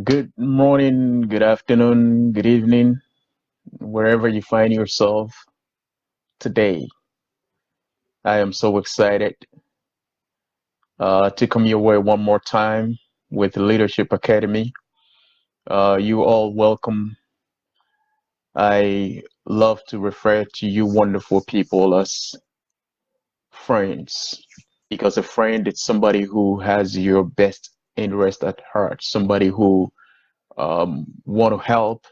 Good morning, good afternoon, good evening, wherever you find yourself today. I am so excited to come your way one more time with Leadership Academy. You all welcome. I love to refer to you wonderful people as friends because a friend is somebody who has your best interest at heart, somebody who want to help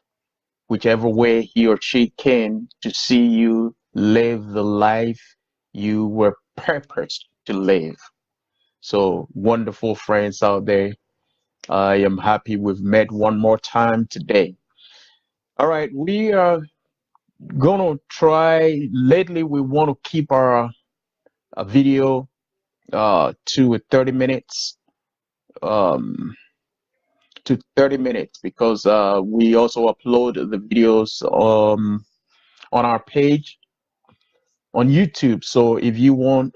whichever way he or she can to see you live the life you were purposed to live. So, wonderful friends out there. I am happy we've met one more time today. All right, we are going to try, lately, we want to keep our video to 30 minutes. Um, to 30 minutes because we also upload the videos on our page on YouTube. So if you want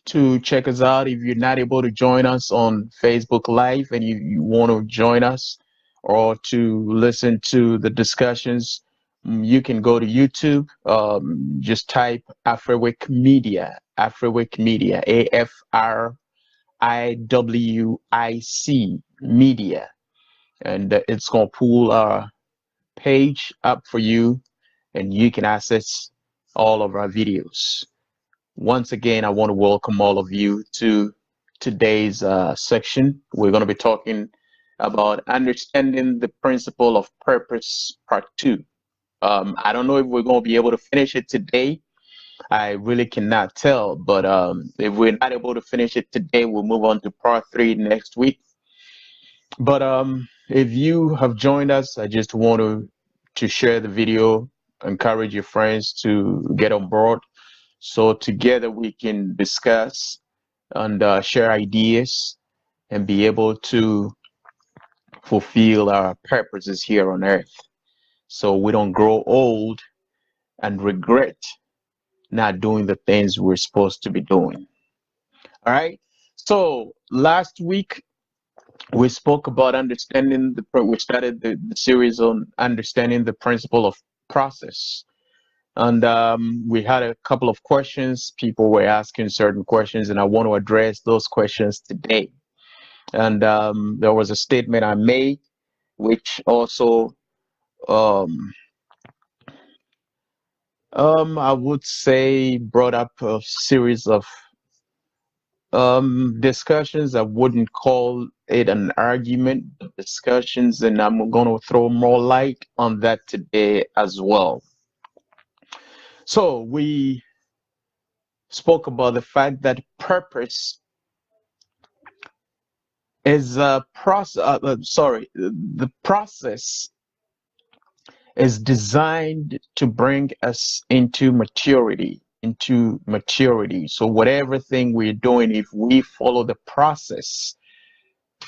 to check us out, if you're not able to join us on Facebook Live and you want to join us or to listen to the discussions, you can go to YouTube. Just type Afriwic Media, AFRIWIC Media, and it's gonna pull our page up for you, and you can access all of our videos. Once again, I want to welcome all of you to today's section. We're going to be talking about understanding the principle of purpose, part two. I don't know if we're going to be able to finish it today. I really cannot tell, but if we're not able to finish it today, we'll move on to part three next week. But if you have joined us, I just want to share the video, encourage your friends to get on board so together we can discuss and share ideas and be able to fulfill our purposes here on earth so we don't grow old and regret not doing the things we're supposed to be doing. All right. So last week we spoke about we started the series on understanding the principle of process. And we had a couple of questions. People were asking certain questions, and I want to address those questions today. And there was a statement I made, which also, um, I would say, brought up a series of discussions. I wouldn't call it an argument, but discussions, and I'm going to throw more light on that today as well. So we spoke about the fact that purpose is a process. The process is designed to bring us into maturity. So whatever thing we're doing, if we follow the process,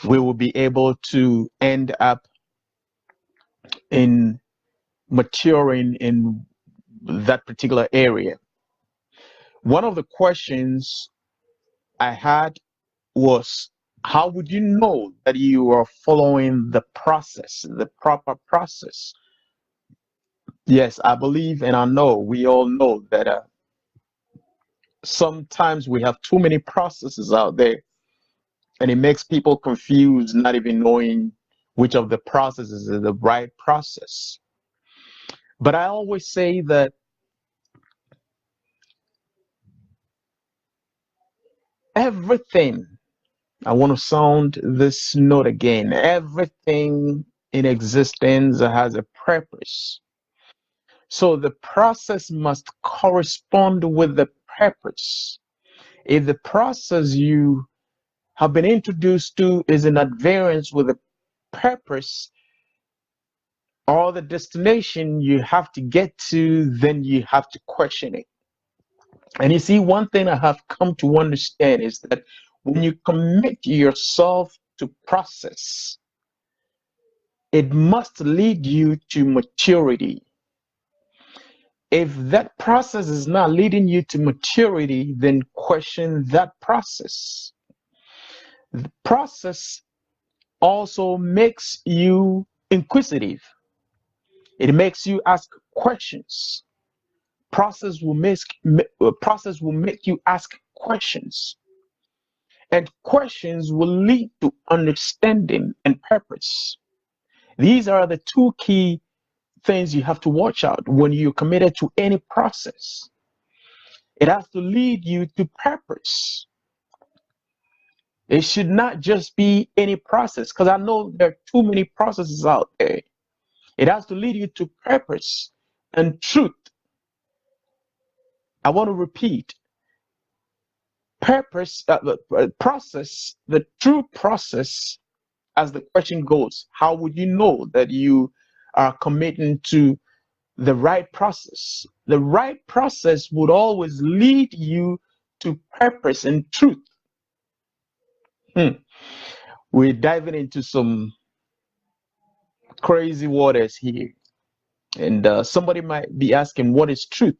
we will be able to end up in maturing in that particular area. One of the questions I had was, how would you know that you are following the process, the proper process? Yes, I believe and I know, we all know that sometimes we have too many processes out there and it makes people confused, not even knowing which of the processes is the right process. But I always say that everything, I want to sound this note again, everything in existence has a purpose. So the process must correspond with the purpose. If the process you have been introduced to is in adherence with the purpose or the destination you have to get to, then you have to question it. And you see, one thing I have come to understand is that when you commit yourself to process, it must lead you to maturity. If that process is not leading you to maturity, then question that process. The process also makes you inquisitive. It makes you ask questions. Process will make you ask questions, and questions will lead to understanding and purpose. These are the two key things you have to watch out when you're committed to any process. It has to lead you to purpose. It should not just be any process, because I know there are too many processes out there. It has to lead you to purpose and truth. I want to repeat, purpose, process, the true process, as the question goes, how would you know that you are committing to the right process? The right process would always lead you to purpose and truth. We're diving into some crazy waters here. And somebody might be asking, what is truth?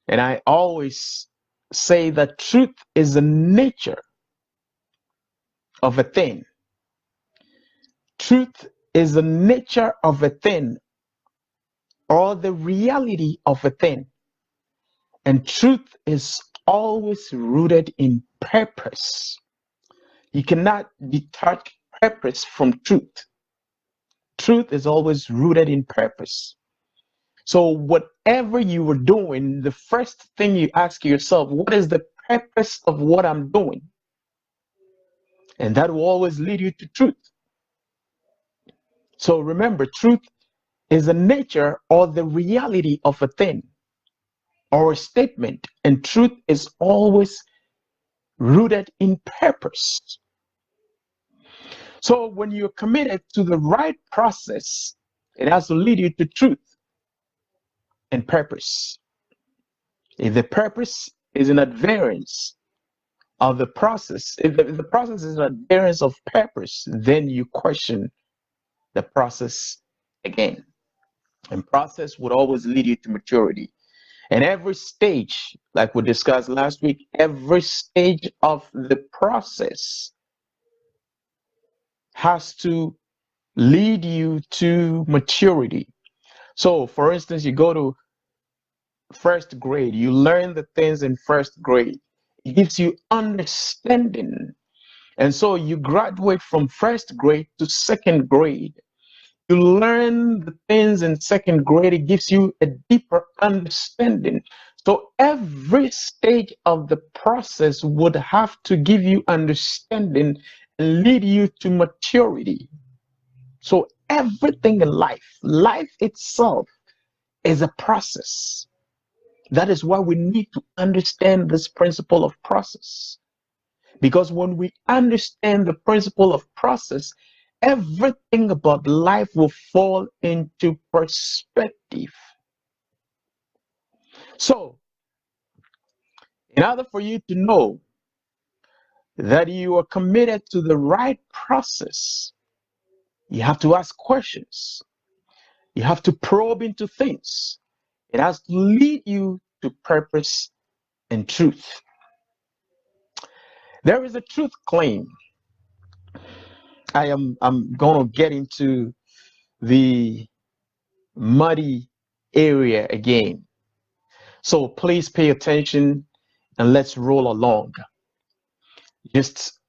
And I always say that truth is the nature of a thing. Truth is the nature of a thing, or the reality of a thing. And truth is always rooted in purpose. You cannot detach purpose from truth. Truth is always rooted in purpose. So whatever you were doing, the first thing you ask yourself, what is the purpose of what I'm doing? And that will always lead you to truth. So remember, truth is the nature or the reality of a thing or a statement, and truth is always rooted in purpose. So when you're committed to the right process, it has to lead you to truth and purpose. If the purpose is in adherence of the process, if the process is an adherence of purpose, then you question the process again. And process would always lead you to maturity. And every stage, like we discussed last week, every stage of the process has to lead you to maturity. So, for instance, you go to first grade, you learn the things in first grade. It gives you understanding. And so you graduate from first grade to second grade. You learn the things in second grade, it gives you a deeper understanding. So every stage of the process would have to give you understanding and lead you to maturity. So everything in life itself is a process. That is why we need to understand this principle of process. Because when we understand the principle of process, everything about life will fall into perspective. So, in order for you to know that you are committed to the right process, you have to ask questions. You have to probe into things. It has to lead you to purpose and truth. There is a truth claim. I'm going to get into the muddy area again. So please pay attention and let's roll along. Just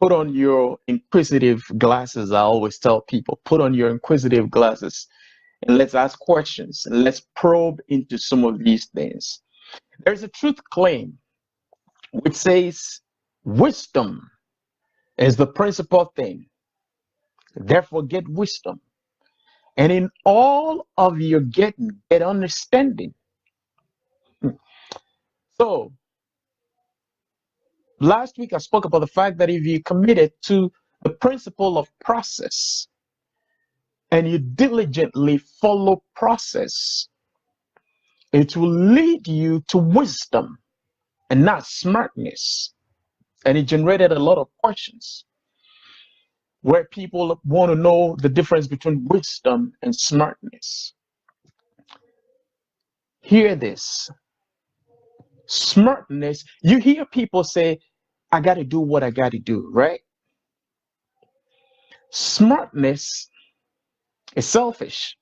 put on your inquisitive glasses. I always tell people, put on your inquisitive glasses and let's ask questions and let's probe into some of these things. There's a truth claim which says wisdom is the principal thing. Therefore, get wisdom. And in all of your getting, get understanding. So, last week I spoke about the fact that if you committed to the principle of process and you diligently follow process, it will lead you to wisdom and not smartness. And it generated a lot of questions where people want to know the difference between wisdom and smartness. Hear this. Smartness, you hear people say, I got to do what I got to do, right? Smartness is selfish.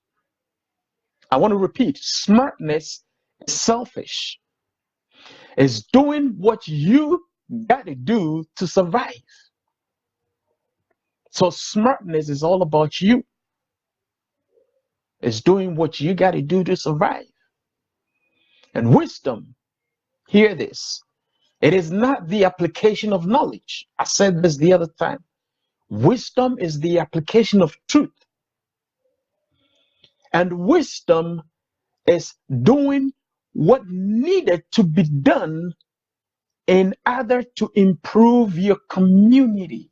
I want to repeat, smartness is selfish. It's doing what you got to do to survive. So smartness is all about you. It's doing what you got to do to survive. And wisdom, hear this, it is not the application of knowledge. I said this the other time. Wisdom is the application of truth. And wisdom is doing what needed to be done in order to improve your community.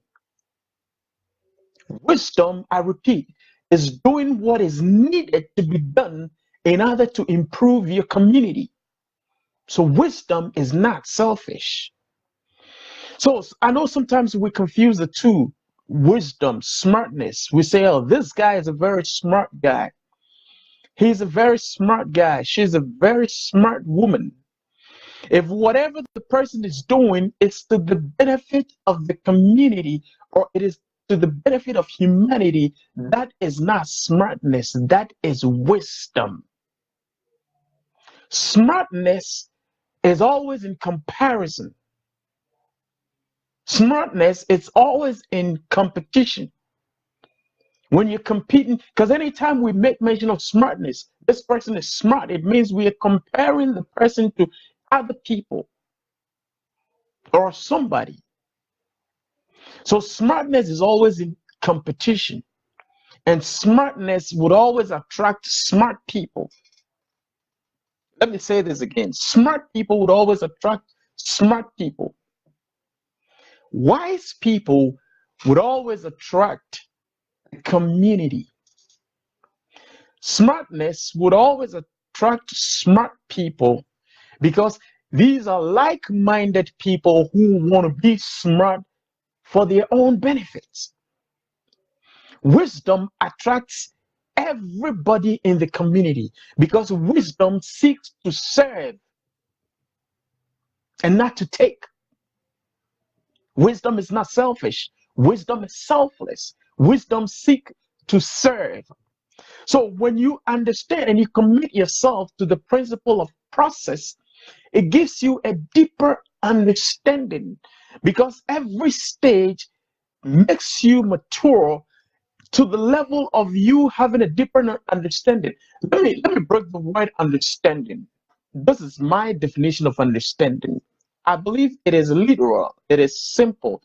Wisdom, I repeat, is doing what is needed to be done in order to improve your community. So wisdom is not selfish. So I know sometimes we confuse the two, wisdom, smartness. We say, oh, this guy is a very smart guy. He's a very smart guy. She's a very smart woman. If whatever the person is doing is to the benefit of the community or it is to the benefit of humanity, that is not smartness. That is wisdom. Smartness is always in comparison. Smartness is always in competition. When you're competing, because anytime we make mention of smartness, this person is smart, it means we are comparing the person to other people or somebody. So smartness is always in competition, and smartness would always attract smart people. Let me say this again. Smart people would always attract smart people. Wise people would always attract a community. Smartness would always attract smart people because these are like-minded people who want to be smart for their own benefits. Wisdom attracts everybody in the community because wisdom seeks to serve and not to take. Wisdom is not selfish. Wisdom is selfless. Wisdom seeks to serve. So when you understand and you commit yourself to the principle of process, it gives you a deeper understanding because every stage makes you mature to the level of you having a deeper understanding. Let me break the word understanding. This is my definition of understanding. I believe it is literal. It is simple.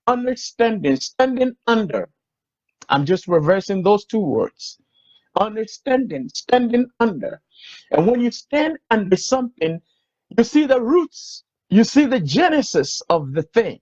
Understanding, standing under. I'm just reversing those two words. Understanding, standing under. And when you stand under something, you see the roots, you see the genesis of the thing.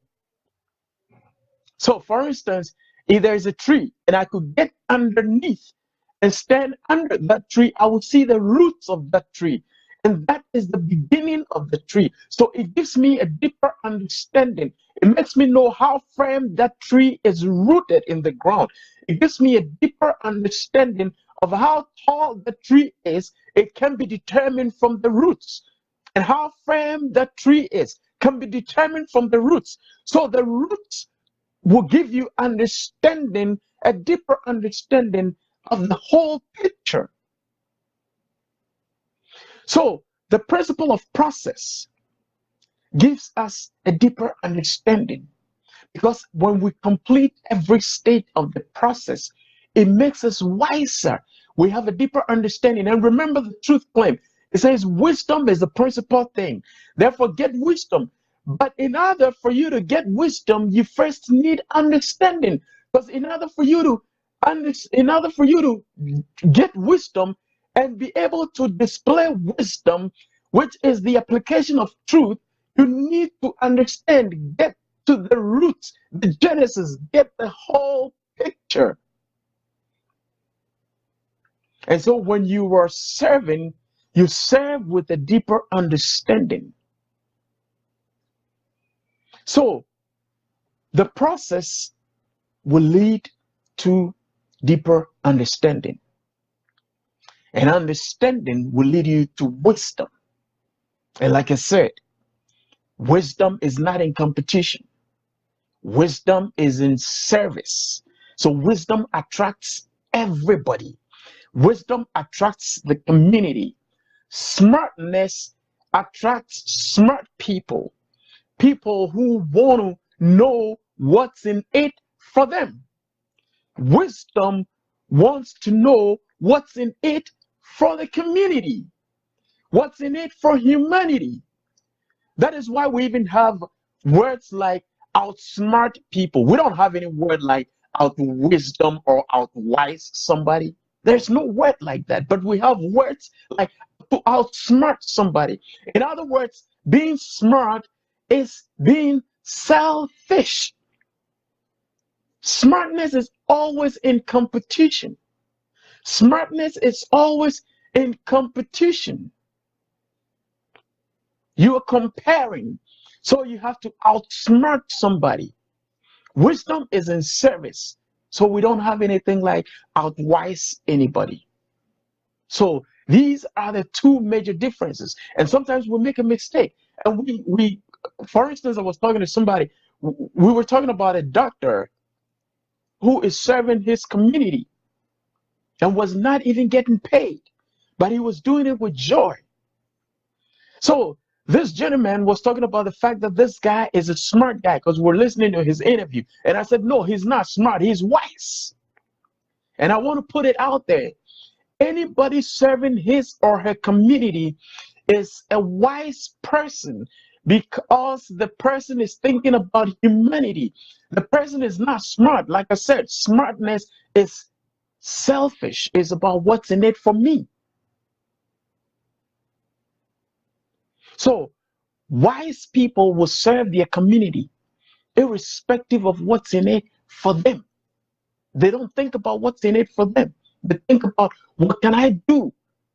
So, for instance, if there is a tree and I could get underneath and stand under that tree, I would see the roots of that tree. And that is the beginning of the tree. So it gives me a deeper understanding. It makes me know how firm that tree is rooted in the ground. It gives me a deeper understanding of how tall the tree is. It can be determined from the roots. And how firm that tree is can be determined from the roots. So the roots will give you understanding, a deeper understanding of the whole picture. So the principle of process gives us a deeper understanding because when we complete every stage of the process, it makes us wiser. We have a deeper understanding. And remember the truth claim. It says wisdom is the principal thing. Therefore, get wisdom. But in order for you to get wisdom, you first need understanding. Because in order for you to get wisdom and be able to display wisdom, which is the application of truth, you need to understand, get to the roots, the genesis, get the whole picture. And so when you are serving, you serve with a deeper understanding. So the process will lead to deeper understanding. And understanding will lead you to wisdom. And like I said, wisdom is not in competition. Wisdom is in service. So wisdom attracts everybody. Wisdom attracts the community. Smartness attracts smart people, people who want to know what's in it for them. Wisdom wants to know what's in it for the community, what's in it for humanity. That is why we even have words like outsmart people. We don't have any word like out wisdom or outwise somebody. There's no word like that, but we have words like to outsmart somebody. In other words, being smart is being selfish. Smartness is always in competition. Smartness is always in competition. You are comparing, so you have to outsmart somebody. Wisdom is in service, so we don't have anything like outwise anybody. So these are the two major differences. And sometimes we make a mistake. And we for instance, I was talking to somebody, we were talking about a doctor who is serving his community and was not even getting paid, but he was doing it with joy. So this gentleman was talking about the fact that this guy is a smart guy because we're listening to his interview. And I said, no, he's not smart, he's wise. And I want to put it out there. Anybody serving his or her community is a wise person because the person is thinking about humanity. The person is not smart. Like I said, smartness is selfish, is about what's in it for me. So wise people will serve their community irrespective of what's in it for them. They don't think about what's in it for them. They think about what can I do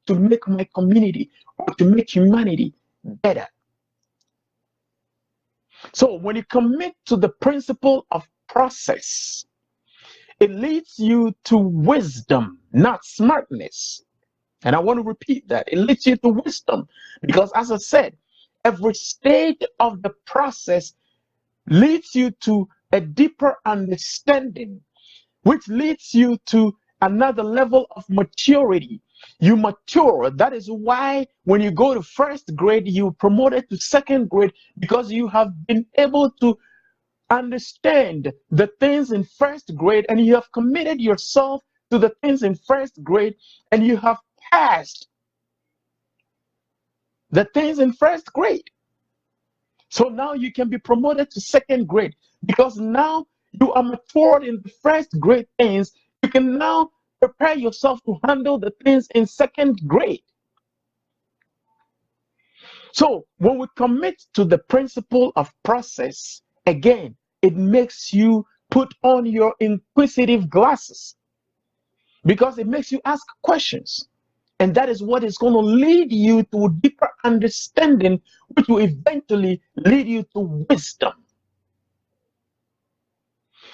to make my community or to make humanity better. So when you commit to the principle of process, it leads you to wisdom, not smartness. And I want to repeat that. It leads you to wisdom because, as I said, every stage of the process leads you to a deeper understanding, which leads you to another level of maturity. You mature. That is why when you go to first grade, you promoted to second grade because you have been able to understand the things in first grade and you have committed yourself to the things in first grade and you have passed the things in first grade. So now you can be promoted to second grade because now you are matured in the first grade things. You can now prepare yourself to handle the things in second grade. So when we commit to the principle of process, again, it makes you put on your inquisitive glasses because it makes you ask questions. And that is what is going to lead you to a deeper understanding, which will eventually lead you to wisdom.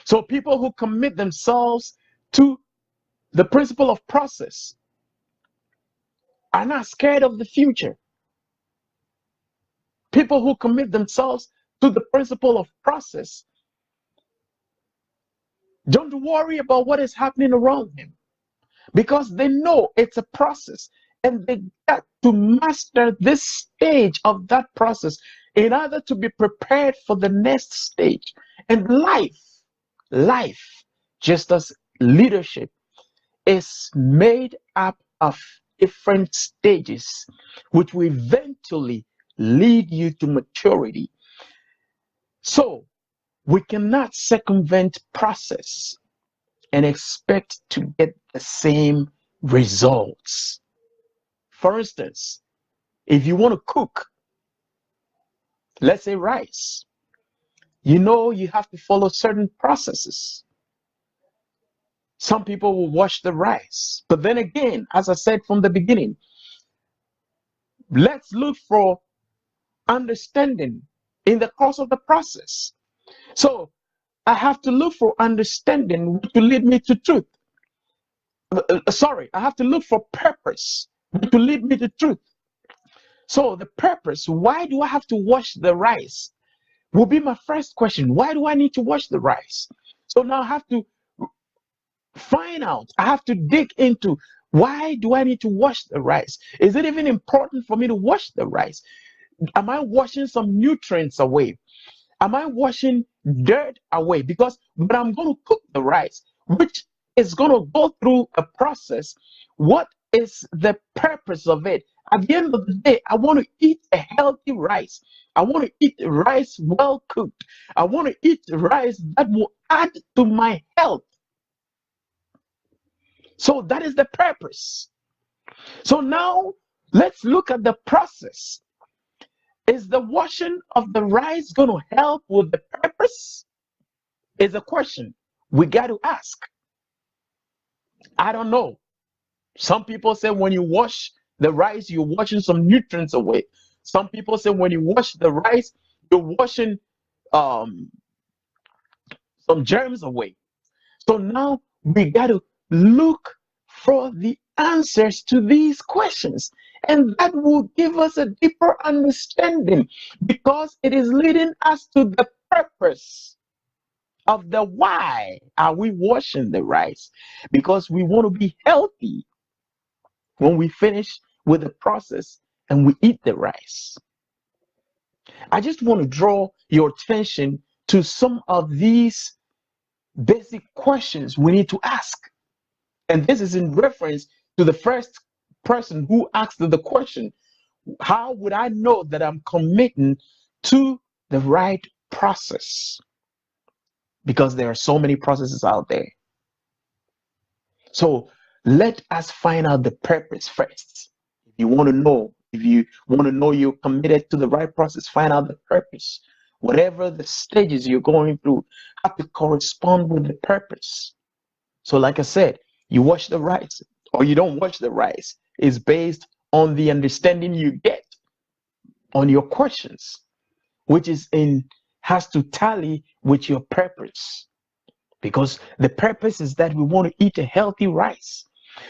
So people who commit themselves to the principle of process are not scared of the future. People who commit themselves to the principle of process don't worry about what is happening around them because they know it's a process and they got to master this stage of that process in order to be prepared for the next stage. And life, just as leadership, is made up of different stages, which will eventually lead you to maturity. So we cannot circumvent process and expect to get the same results. For instance, if you want to cook, let's say rice, you know you have to follow certain processes. Some people will wash the rice. But then again, as I said from the beginning, let's look for understanding in the course of the process. So I have to look for understanding to lead me to truth. I have to look for purpose to lead me to truth. So the purpose, why do I have to wash the rice? Will be my first question. Why do I need to wash the rice? So now I have to find out. I have to dig into, why do I need to wash the rice? Is it even important for me to wash the rice? Am I washing some nutrients away? Am I washing dirt away? Because when I'm going to cook the rice, which is going to go through a process, what is the purpose of it? At the end of the day, I want to eat a healthy rice. I want to eat rice well cooked. I want to eat rice that will add to my health. So that is the purpose. So now let's look at the process. Is the washing of the rice going to help with the purpose? Is a question we got to ask. I don't know. Some people say when you wash the rice, you're washing some nutrients away. Some people say when you wash the rice, you're washing some germs away. So now we got to look for the answers to these questions. And that will give us a deeper understanding, because it is leading us to the purpose of the why are we washing the rice. Because we want to be healthy when we finish with the process and we eat the rice. I just want to draw your attention to some of these basic questions we need to ask. And this is in reference to the first person who asked the question, how would I know that I'm committing to the right process? Because there are so many processes out there. So let us find out the purpose first. If you want to know you're committed to the right process, find out the purpose. Whatever the stages you're going through have to correspond with the purpose. So like I said, you wash the rice or you don't wash the rice is based on the understanding you get on your questions, which has to tally with your purpose. Because the purpose is that we want to eat a healthy rice.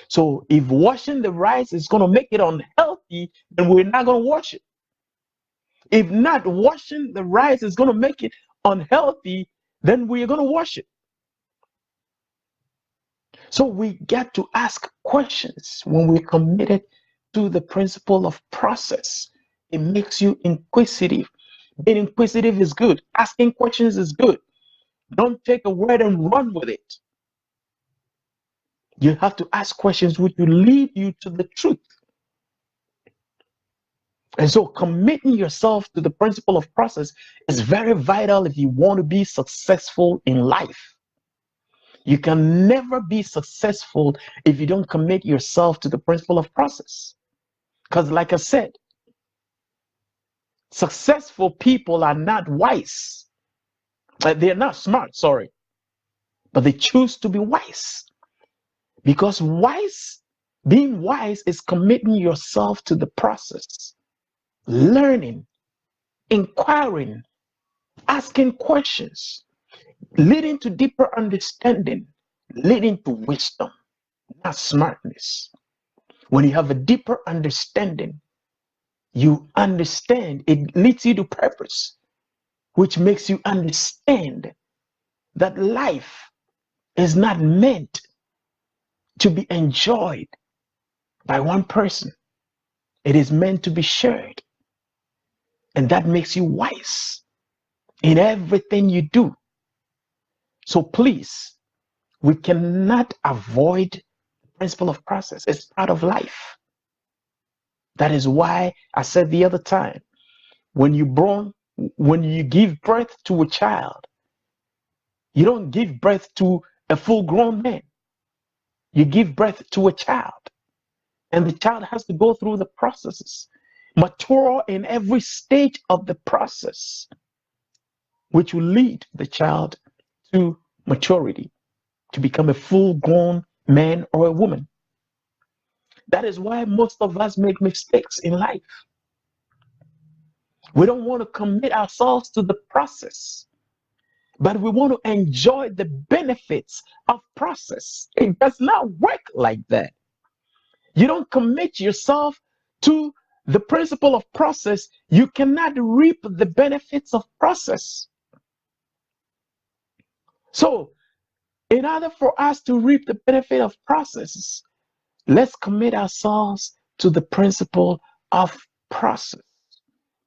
So if washing the rice is going to make it unhealthy, then we're not going to wash it. If not washing the rice is going to make it unhealthy, then we're going to wash it. So we get to ask questions when we're committed to the principle of process. It makes you inquisitive. Being inquisitive is good. Asking questions is good. Don't take a word and run with it. You have to ask questions which will lead you to the truth. And so committing yourself to the principle of process is very vital if you want to be successful in life. You can never be successful if you don't commit yourself to the principle of process. Because like I said, successful people are not wise. They're not smart, sorry. But they choose to be wise. Because being wise is committing yourself to the process. Learning, inquiring, asking questions, leading to deeper understanding, leading to wisdom, not smartness. When you have a deeper understanding, you understand, it leads you to purpose, which makes you understand that life is not meant to be enjoyed by one person. It is meant to be shared. And that makes you wise in everything you do. So please, we cannot avoid the principle of process. It's part of life. That is why I said the other time, when you give birth to a child, you don't give birth to a full-grown man. You give birth to a child. And the child has to go through the processes, mature in every stage of the process, which will lead the child to maturity, to become a full-grown man or a woman. That is why most of us make mistakes in life. We don't want to commit ourselves to the process, but we want to enjoy the benefits of process. It does not work like that. You don't commit yourself to the principle of process, you cannot reap the benefits of process. So In order for us to reap the benefit of processes, let's commit ourselves to the principle of process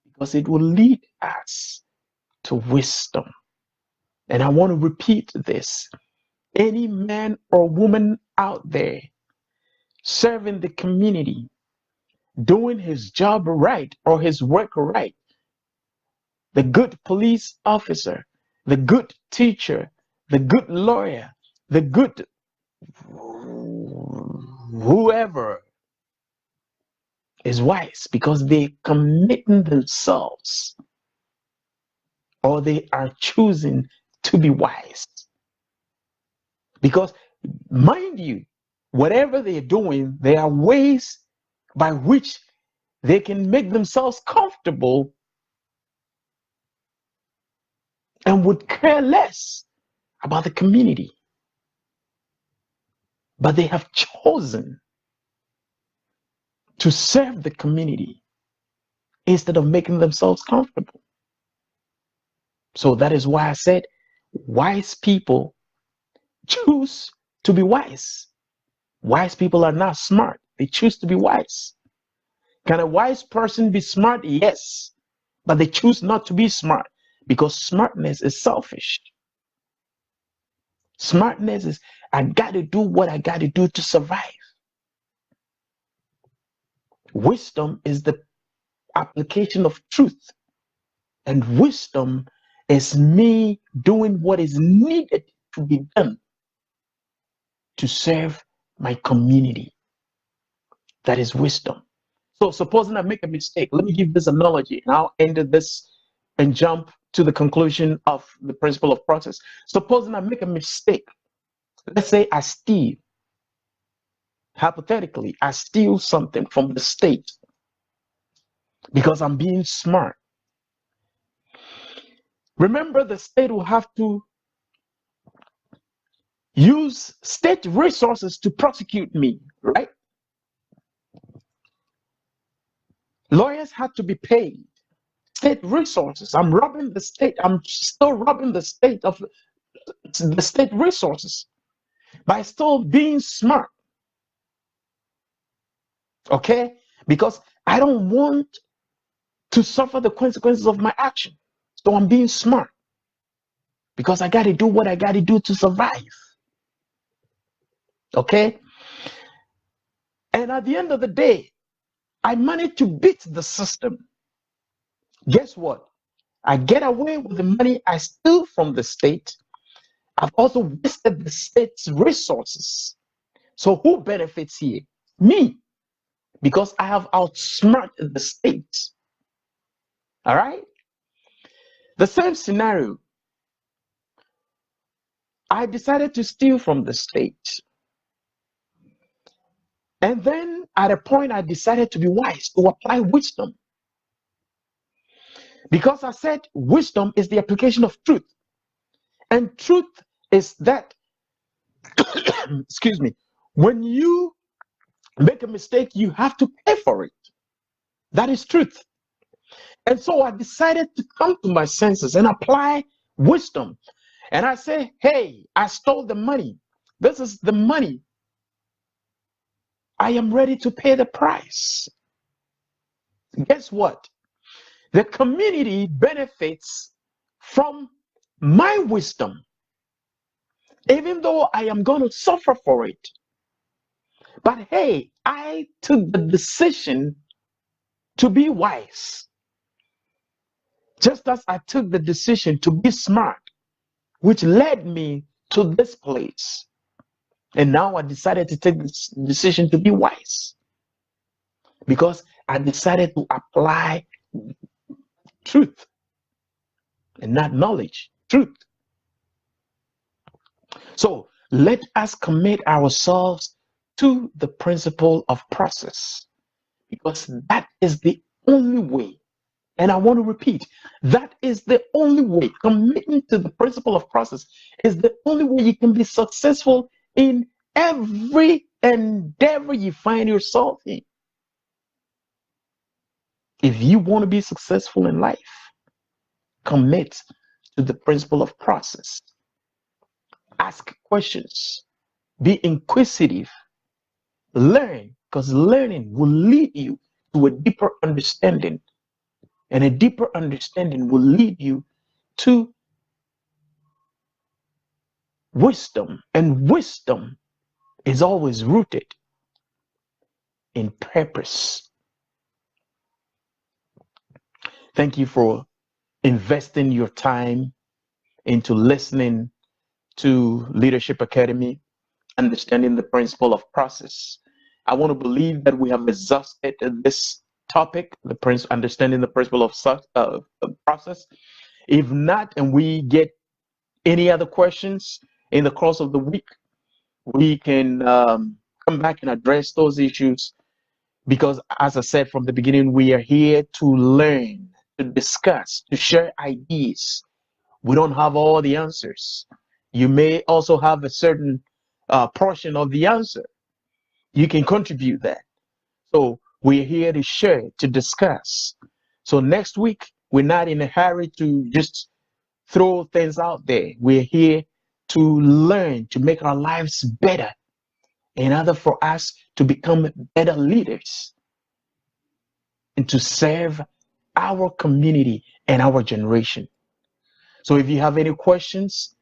because it will lead us to wisdom. And I want to repeat this. Any man or woman out there serving the community, doing his job right or his work right, the good police officer, the good teacher, the good lawyer, the good whoever is wise because they committing themselves or they are choosing to be wise. Because mind you, whatever they're doing, there are ways by which they can make themselves comfortable and would care less about the community. But they have chosen to serve the community instead of making themselves comfortable. So that is why I said wise people choose to be wise. Wise people are not smart. They choose to be wise. Can a wise person be smart? Yes. But they choose not to be smart because smartness is selfish. Smartness is, I got to do what I got to do to survive. Wisdom is the application of truth. And wisdom is me doing what is needed to be done to serve my community. That is wisdom. So supposing I make a mistake, let me give this analogy and I'll end this and jump to the conclusion of the principle of process. Supposing I make a mistake, let's say I steal. Hypothetically, I steal something from the state because I'm being smart. Remember, the state will have to use state resources to prosecute me, right? Lawyers had to be paid. State resources. I'm robbing the state. I'm still robbing the state of the state resources by still being smart. Okay? Because I don't want to suffer the consequences of my action. So I'm being smart because I got to do what I got to do to survive. Okay? And at the end of the day, I managed to beat the system. Guess what? I get away with the money I steal from the state. I've also wasted the state's resources. So who benefits here? Me. Because I have outsmarted the state. All right? The same scenario. I decided to steal from the state. And then at a point, I decided to be wise, to apply wisdom. Because I said wisdom is the application of truth. And truth is that, excuse me, when you make a mistake, you have to pay for it. That is truth. And so I decided to come to my senses and apply wisdom. And I say, hey, I stole the money. This is the money. I am ready to pay the price. Guess what? The community benefits from my wisdom, even though I am going to suffer for it. But hey, I took the decision to be wise. Just as I took the decision to be smart, which led me to this place. And now I decided to take this decision to be wise because I decided to apply truth and not knowledge, truth. So let us commit ourselves to the principle of process because that is the only way. And I want to repeat, that is the only way. Committing to the principle of process is the only way you can be successful in every endeavor you find yourself in. If you want to be successful in life, commit to the principle of process. Ask questions. Be inquisitive. Learn, because learning will lead you to a deeper understanding. And a deeper understanding will lead you to wisdom. And wisdom is always rooted in purpose. Thank you for investing your time into listening to Leadership Academy, understanding the principle of process. I want to believe that we have exhausted this topic, understanding the principle of process. If not, and we get any other questions in the course of the week, we can come back and address those issues, because as I said from the beginning, we are here to learn, to discuss, to share ideas. We don't have all the answers. You may also have a certain portion of the answer. You can contribute that. So we're here to share, to discuss. So next week, we're not in a hurry to just throw things out there. We're here to learn, to make our lives better, in order for us to become better leaders and to serve our community and our generation. So if you have any questions,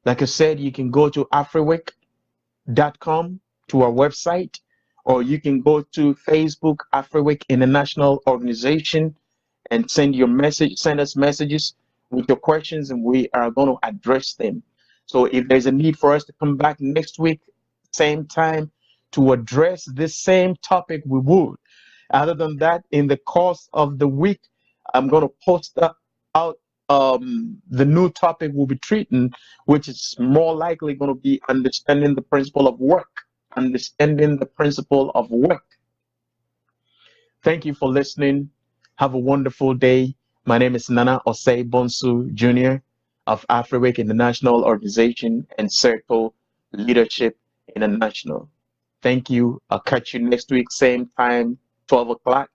like I said, you can go to afriwic.com, to our website, or you can go to Facebook, Afriwic International Organization, and send us messages with your questions, and we are going to address them. So if there's a need for us to come back next week, same time, to address this same topic, we would. Other than that, in the course of the week, I'm going to post out the new topic we'll be treating, which is more likely going to be understanding the principle of work. Understanding the principle of work. Thank you for listening. Have a wonderful day. My name is Nana Osei Bonsu Jr. of Afriwic International Organization and Circle Leadership International. Thank you. I'll catch you next week, same time, 12 o'clock.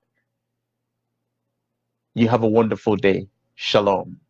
You have a wonderful day. Shalom.